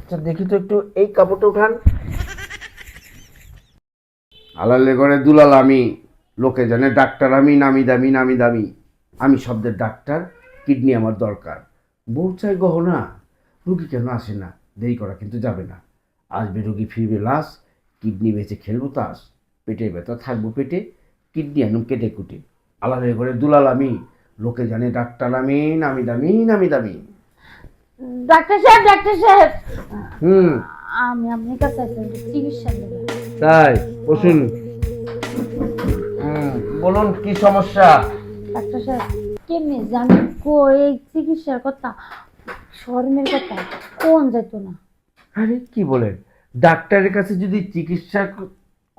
আচ্ছা দেখি তো একটু এই কাপড়টা উঠান। আলালে করে দুলাল আমি, লোকে জানে ডাক্তার আমি, নামি দামি নামি দামি। আমি শব্দের ডাক্তার, কিডনি আমার দরকার। বউ চাই গহনা, রুগী কেন আসে না? দেরি করা কিন্তু যাবে না। আসবে রুগী, ফিরবে লাশ, কিডনি বেঁচে খেলবো তাস। পেটে ব্যথা থাকবো পেটে, কিডনি আনুম কেটে কুটে। আলালে করে দুলাল আমি, লোকে জানে ডাক্তার আমি, নামি দামি নামি দামি। ডাক্তার সাহেব, ডাক্তার সাহেব, হুম। আমি আপনার কাছে আসছি একটু চিকিৎসা নেব। তাই? বসুন। বলুন কি সমস্যা? ডাক্তার সাহেব, কেমনি জানি কো এই চিকিৎসার কথা, শরমের কথা কোন যেত না। আরে কি বলেন? ডাক্তারের কাছে যদি চিকিৎসা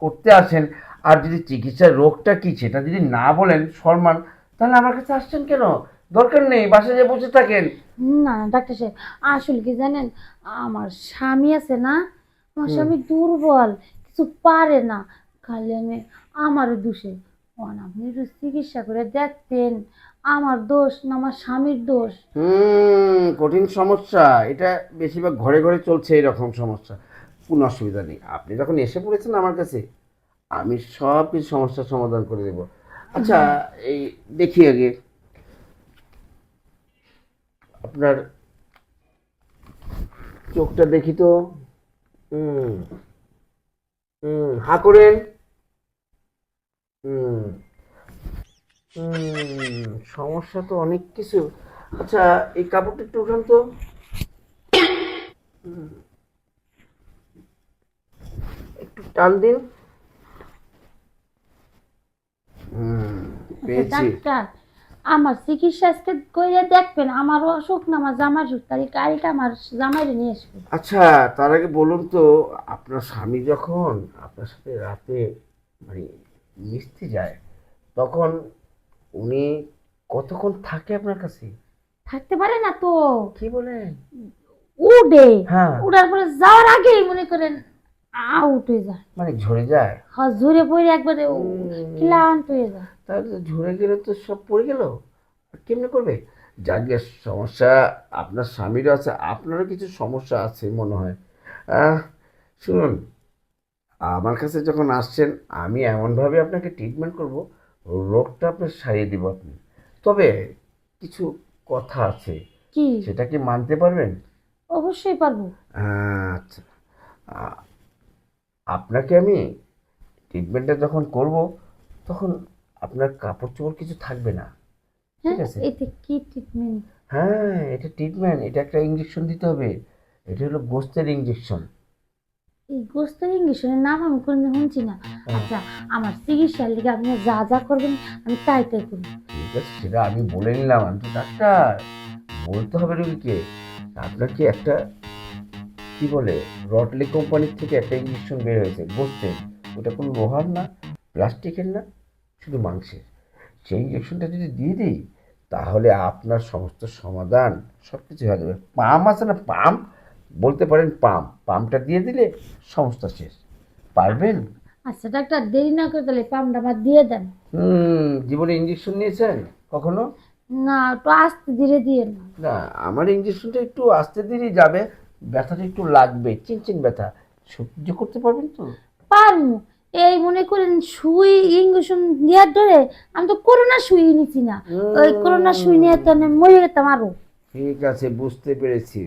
করতে আসেন, আর যদি চিকিৎসার রোগটা কি সেটা যদি না বলেন সম্মান, তাহলে আমার কাছে আসছেন কেন? দরকার নেই, বাসায় যেয়ে বসে থাকেন। না না ডাক্তার সাহেব, আসলে কি জানেন, আমার স্বামী আছে না, আমার হুম। স্বামী দুর্বল, কিছু পারে না, খালি আমি আমারও দোষে। আপনি একটু চিকিৎসা করে দেখতেন, আমার দোষ না আমার স্বামীর দোষ? কঠিন সমস্যা এটা। বেশিরভাগ ঘরে ঘরে চলছে এরকম সমস্যা। কোনো অসুবিধা নেই, আপনি যখন এসে পড়েছেন আমার কাছে, আমি সব কিছু সমস্যার সমাধান করে দেব। আচ্ছা, এই দেখি আগে আপনার চোখটা দেখি তো। হুম। হা করেন। হুম। সমস্যা তো অনেক কিছু। আচ্ছা, এই কাপড়টা একটু উঠান তো। হুম, একটু টান দিন। হুম, আচ্ছা পেয়েছি। ডাক্তার, আমার চিকিৎসা আজকে করে দেখবেন, আমার অসুখ না আমার জামার অসুখ, তাই গাড়িটা আমার জামাইরে নিয়ে আসবে। আচ্ছা, তার আগে বলুন তো, আপনার স্বামী যখন আপনার সাথে রাতে মানে মিশতে যায়, তখন উনি কতক্ষণ থাকে আপনার কাছে? থাকতে পারে না তো, কি বলেন? উঠে, হ্যাঁ। উঠার পরে যাওয়ার আগেই মনে করেন আউট হয়ে যায়। মানে ঝরে যায়? হ্যাঁ, ঝরে পড়ে একবারে উম, ক্লান্ত হয়ে যায়। তাহলে তো ঝরে গেলে তো সব পড়ে গেল। আর কেমনে করবে? যার যে সমস্যা আপনার স্বামীরও আছে, আপনারও কিছু সমস্যা আছে মনে হয়। আহ, শুনুন, আমার কাছে যখন আসছেন, আমি এমনভাবে আপনাকে ট্রিটমেন্ট করব, রোগটা আপনার সারিয়ে দিব আপনি। তবে কিছু কথা আছে, কি? সেটা কি মানতে পারবেন? অবশ্যই পারবো। আচ্ছা, আ- আপনাকে আমি ট্রিটমেন্টটা যখন করব, তখন আপনার কাপড় চোপড় কিছু থাকবে না। ঠিক হ্যাঁ, আছে? এতে কি ট্রিটমেন্ট? হ্যাঁ, এটা ট্রিটমেন্ট, এটা একটা ইঞ্জেকশন দিতে হবে। এটা হলো গোস্তের ইঞ্জেকশন। এই গোস্তের ইঞ্জেকশনের নাম আমি কোনোদিন শুনছি না। আচ্ছা, আমার চিকিৎসার লিগে আপনি যা যা করবেন আমি তাই তাই করবো। ঠিক আছে, সেটা আমি বলে নিলাম, আমি তো ডাক্তার, বলতে হবে রোগীকে। আপনাকে একটা কি বলে, রটলি কোম্পানির থেকে একটা ইঞ্জেকশন বের হয়েছে গোস্তের। ওটা কোনো লোহার না, প্লাস্টিকের না, শুধু মাংসের। সেই ইঞ্জেকশনটা যদি দিয়ে দিই, তাহলে আপনার সমস্ত সমাধান সব কিছু হয়ে যাবে। পাম আছে না, পাম বলতে পারেন, পামটা দিয়ে দিলে সমস্যা শেষ। পারবেন? আচ্ছা ডাক্তার, দেরি না করে তাহলে পামটা আমার দিয়ে দেন। জীবনে ইঞ্জেকশন নিয়েছেন কখনো? না, একটু আস্তে ধীরে দিয়ে না। না, আমার ইঞ্জেকশনটা একটু আস্তে ধীরে যাবে, ব্যথাটা একটু লাগবে, চিনচিন ব্যথা। সহ্য করতে পারবেন তো? পারমু। এই মনে করেন সুই ইঞ্জেকশন দেওয়ার ধরে আমি তো করোনা সুই নিছি না, ওই করোনা সুই নিয়ে তো আমি মরে যেতাম আরো। ঠিক আছে, বুঝতে পেরেছি।